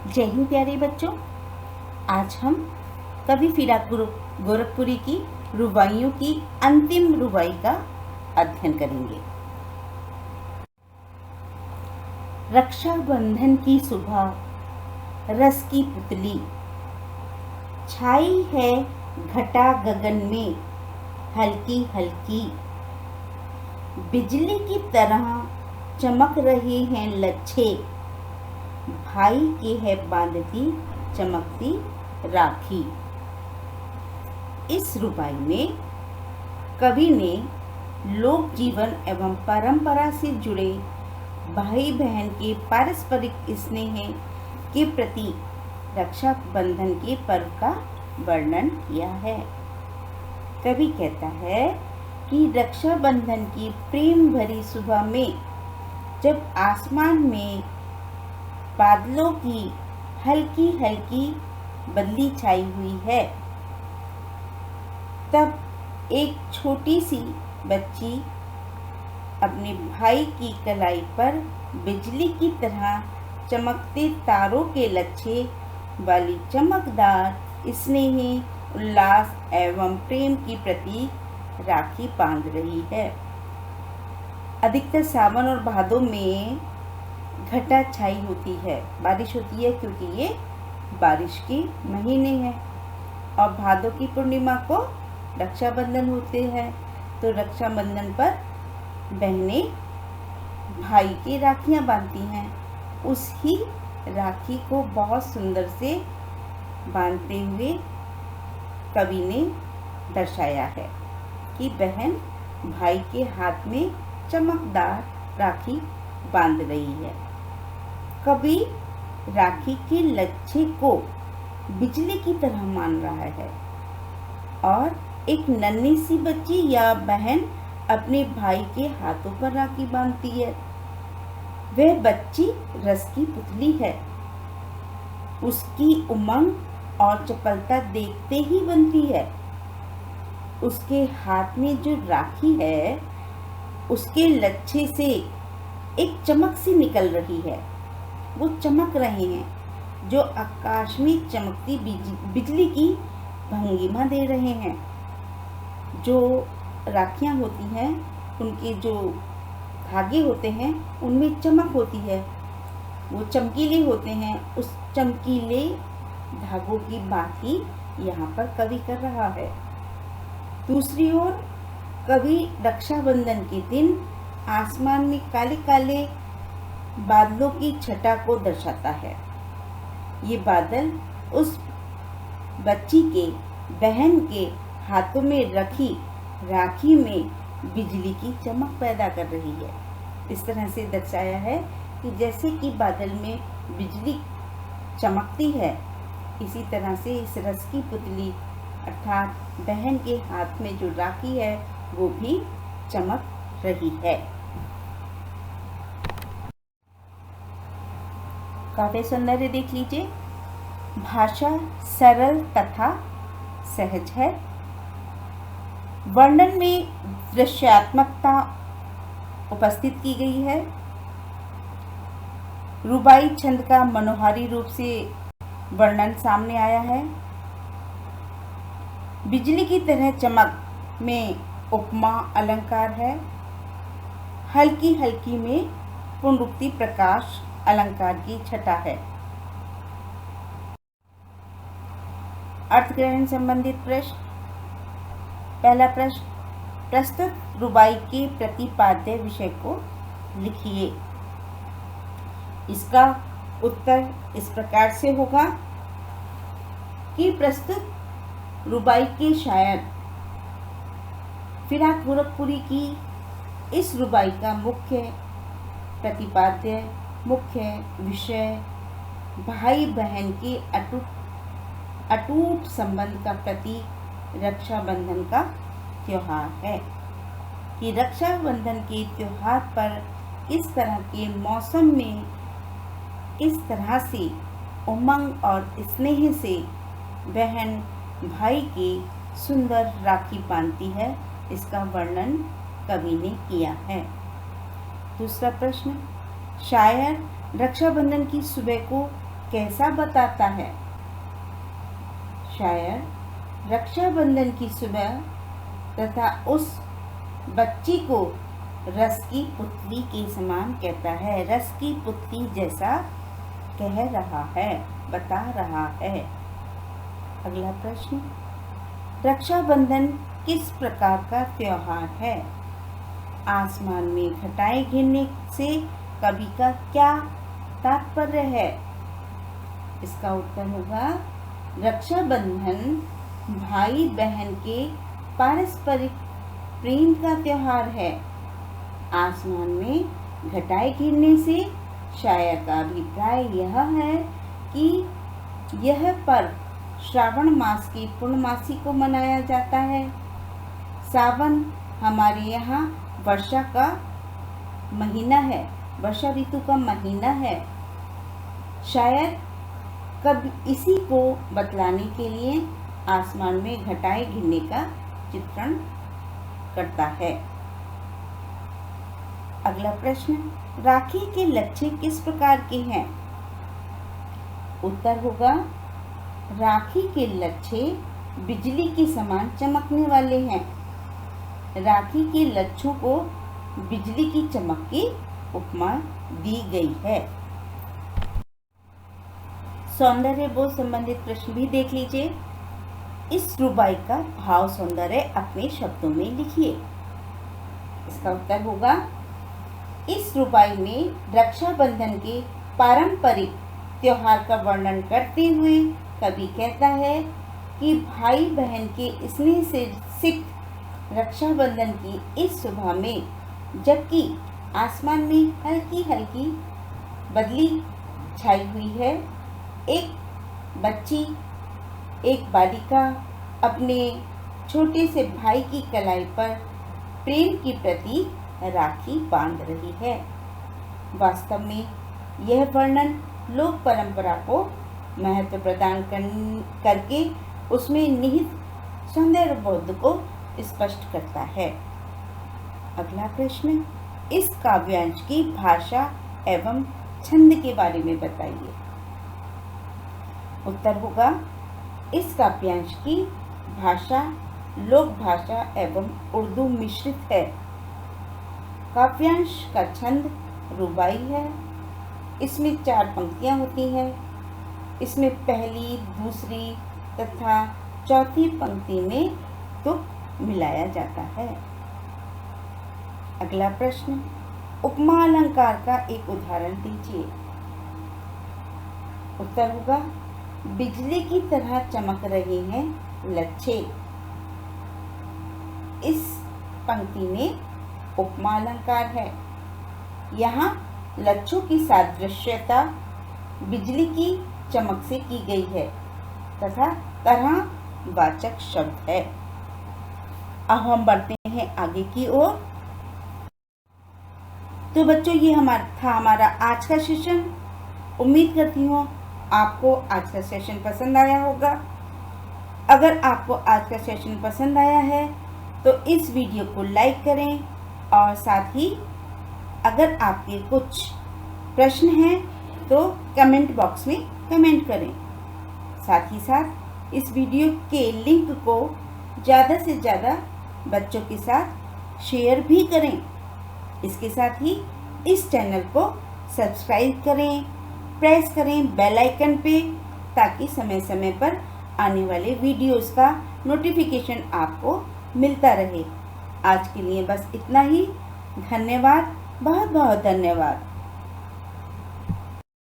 जय हिंद प्यारे बच्चों। आज हम कवि फिराक गोरखपुरी की रुबाइयों की अंतिम रुबाई का अध्ययन करेंगे। रक्षाबंधन की सुबह रस की पुतली छाई है घटा गगन में हल्की हल्की, बिजली की तरह चमक रहे हैं लच्छे, भाई के है बांधती चमकती राखी। इस रुबाई में कवि ने लोक जीवन एवं परंपरा से जुड़े भाई बहन के पारस्परिक स्नेह के प्रति रक्षाबंधन के पर्व का वर्णन किया है। कवि कहता है कि रक्षाबंधन की प्रेम भरी सुबह में जब आसमान में बादलों की हल्की हल्की बदली छाई हुई है, तब एक छोटी सी बच्ची अपने भाई की कलाई पर बिजली की तरह चमकते तारों के लच्छे वाली चमकदार स्नेह, उल्लास एवं प्रेम की प्रतीक राखी बांध रही है। अधिकतर सावन और भादों में घटा छाई होती है, बारिश होती है, क्योंकि ये बारिश के महीने हैं। और भादों की पूर्णिमा को रक्षाबंधन होते हैं, तो रक्षाबंधन पर बहनें भाई की राखियां बांधती हैं। उसी राखी को बहुत सुंदर से बांधते हुए कवि ने दर्शाया है कि बहन भाई के हाथ में चमकदार राखी बांध रही है। कवि राखी के लच्छे को बिजली की तरह मान रहा है और एक नन्ही सी बच्ची या बहन अपने भाई के हाथों पर राखी बांधती है। वह बच्ची रस की पुतली है। उसकी उमंग और चपलता देखते ही बनती है। उसके हाथ में जो राखी है, उसके लच्छे से एक चमक सी निकल रही है। वो चमक रहे हैं जो आकाश में चमकती बिजली की भंगिमा दे रहे हैं। जो राखियां होती हैं, उनके जो धागे होते हैं, उनमें चमक होती है। वो चमकीले होते हैं। उस चमकीले धागों की बात ही यहाँ पर कवि कर रहा है। दूसरी ओर कवि रक्षाबंधन के दिन आसमान में काले काले बादलों की छटा को दर्शाता है। ये बादल उस बच्ची के बहन के हाथों में रखी राखी में बिजली की चमक पैदा कर रही है। इस तरह से दर्शाया है कि जैसे कि बादल में बिजली चमकती है, इसी तरह से इस रस की पुतली अर्थात बहन के हाथ में जो राखी है, वो भी चमक रही है। काव्य सौंदर्य देख लीजिए। भाषा सरल तथा सहज है। वर्णन में दृश्यात्मकता उपस्थित की गई है। रुबाई छंद का मनोहारी रूप से वर्णन सामने आया है। बिजली की तरह चमक में उपमा अलंकार है। हल्की हल्की में पुनरुक्ति प्रकाश अलंकार की छटा है। अर्थग्रहण संबंधित प्रश्न। पहला प्रश्न, प्रस्तुत रुबाई के प्रतिपाद्य विषय को लिखिए। इसका उत्तर इस प्रकार से होगा कि प्रस्तुत रुबाई के शायर फिराक गोरखपुरी की इस रुबाई का मुख्य प्रतिपाद्य, मुख्य विषय भाई बहन के अटूट संबंध का प्रतीक रक्षाबंधन का त्योहार है। कि रक्षाबंधन के त्योहार पर इस तरह के मौसम में किस तरह से उमंग और स्नेह से बहन भाई की सुंदर राखी बांधती है, इसका वर्णन कवि ने किया है। दूसरा प्रश्न, शायर रक्षाबंधन की सुबह को कैसा बताता है? शायर रक्षाबंधन की सुबह तथा उस बच्ची को रस की पुतली के समान कहता है, रस की पुतली जैसा कह रहा है, बता रहा है। अगला प्रश्न, रक्षाबंधन किस प्रकार का त्योहार है? आसमान में घटाएं गिरने से कवि का क्या तात्पर्य है? इसका उत्तर होगा रक्षाबंधन भाई बहन के पारस्परिक प्रेम का त्योहार है। आसमान में घटाएं गिरने से शायर का अभिप्राय यह है कि यह पर्व श्रावण मास की पूर्णमासी को मनाया जाता है। सावन हमारे यहाँ वर्षा का महीना है, वर्षा ऋतु का महीना है। शायद कब इसी को बतलाने के लिए आसमान में घटाएं गिरने का चित्रण करता है। अगला प्रश्न, राखी के लच्छे किस प्रकार के हैं? उत्तर होगा राखी के लच्छे बिजली के समान चमकने वाले हैं। राखी के लच्छों को बिजली की चमक की उपमा दी गई है। सौंदर्य बोध संबंधित प्रश्न भी देख लीजिए। इस रुबाई का भाव सौंदर्य अपने शब्दों में लिखिए। इसका उत्तर होगा इस रुबाई में रक्षाबंधन के पारंपरिक त्योहार का वर्णन करते हुए कवि कहता है कि भाई बहन के स्नेह से सिक्त रक्षाबंधन की इस सुबह में, जबकि आसमान में हल्की हल्की बदली छाई हुई है, एक बच्ची, एक बालिका अपने छोटे से भाई की कलाई पर प्रेम की प्रतीक राखी बांध रही है। वास्तव में यह वर्णन लोक परंपरा को महत्व प्रदान करके उसमें निहित सौंदर्य बोध को स्पष्ट करता है। अगला प्रश्न, इस काव्यांश की भाषा एवं छंद के बारे में बताइए। उत्तर होगा इस काव्यांश की भाषा लोक भाषा एवं उर्दू मिश्रित है। काव्यांश का छंद रुबाई है। इसमें 4 पंक्तियां होती हैं। इसमें पहली, दूसरी तथा चौथी पंक्ति में तुक मिलाया जाता है। अगला प्रश्न, उपमा अलंकार का एक उदाहरण दीजिए। उत्तर होगा बिजली की तरह चमक रहे हैं लच्छे। इस पंक्ति में उपमा अलंकार है। यहाँ लच्छों की सादृश्यता बिजली की चमक से की गई है तथा तरह वाचक शब्द है। अब हम बढ़ते हैं आगे की ओर। तो बच्चों, ये हमारा आज का सेशन। उम्मीद करती हूँ आपको आज का सेशन पसंद आया होगा। अगर आपको आज का सेशन पसंद आया है तो इस वीडियो को लाइक करें और साथ ही अगर आपके कुछ प्रश्न हैं तो कमेंट बॉक्स में कमेंट करें। साथ ही साथ इस वीडियो के लिंक को ज़्यादा से ज़्यादा बच्चों के साथ शेयर भी करें। इसके साथ ही इस चैनल को सब्सक्राइब करें, प्रेस करें बेल आइकन पे, ताकि समय समय पर आने वाले वीडियोस का नोटिफिकेशन आपको मिलता रहे। आज के लिए बस इतना ही। धन्यवाद, बहुत बहुत धन्यवाद।